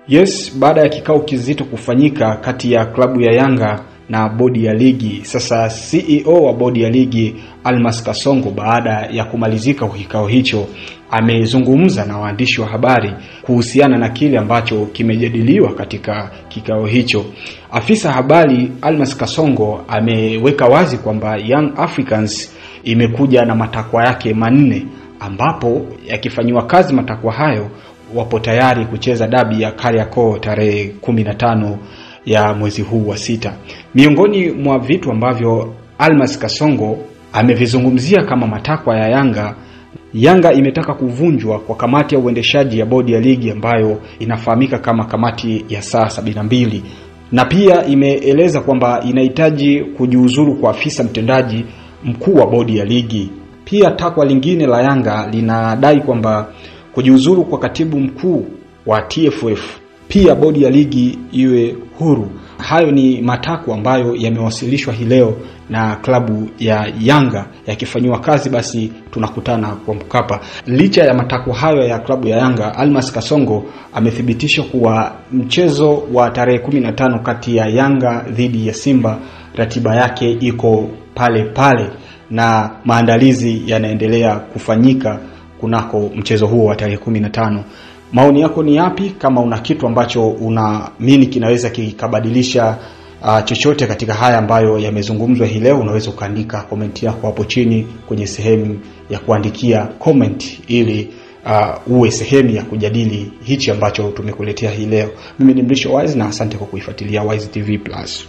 Yes, baada ya kikao kizito kufanyika kati ya klabu ya Yanga na bodi ya ligi, sasa CEO wa bodi ya ligi Almas Kasongo, baada ya kumalizika kwa kikao hicho, amezungumza na waandishi wa habari kuhusiana na kile ambacho kimejadiliwa katika kikao hicho. Afisa habari Almas Kasongo ameweka wazi kwamba Young Africans imekuja na matakwa yake manne, ambapo yakifanywa kazi matakwa hayo wapo tayari kucheza dabi ya Kariakoo tarehe 15 ya mwezi huu wa 6. Miongoni mwa vitu ambavyo Almas Kasongo amevizungumzia kama matakwa ya Yanga imetaka kuvunjwa kwa kamati ya uendeshaji ya bodi ya ligi ambayo inafahamika kama kamati ya saa 72, na pia imeeleza kwamba inahitaji kujiuzulu kwa afisa mtendaji mkuu wa bodi ya ligi. Pia takwa lingine la Yanga linadai kwamba kujiuzulu kwa katibu mkuu wa TFF, pia bodi ya ligi iwe huru. Hayo ni matakwa ambayo yamewasilishwa hii leo na klabu ya Yanga. Yakifanywa kazi basi tunakutana kwa Mkapa. Licha ya matakwa hayo ya klabu ya Yanga, Almas Kasongo amethibitisha kuwa mchezo wa tarehe 15 kati ya Yanga dhidi ya Simba ratiba yake iko pale pale na maandalizi yanaendelea kufanyika kunako mchezo huo wa tarehe 15. Maoni yako ni yapi? Kama una kitu ambacho unaamini kinaweza kikabadilisha chochote katika haya ambayo yamezungumzwa hii leo, unaweza ukaandika comment yako hapo chini kwenye sehemu ya kuandikia comment, ili uwe sehemu ya kujadili hichi ambacho tumekuletea hii leo. Mimi ni Mrisho Wise na asante kwa kuifuatilia Wise TV Plus.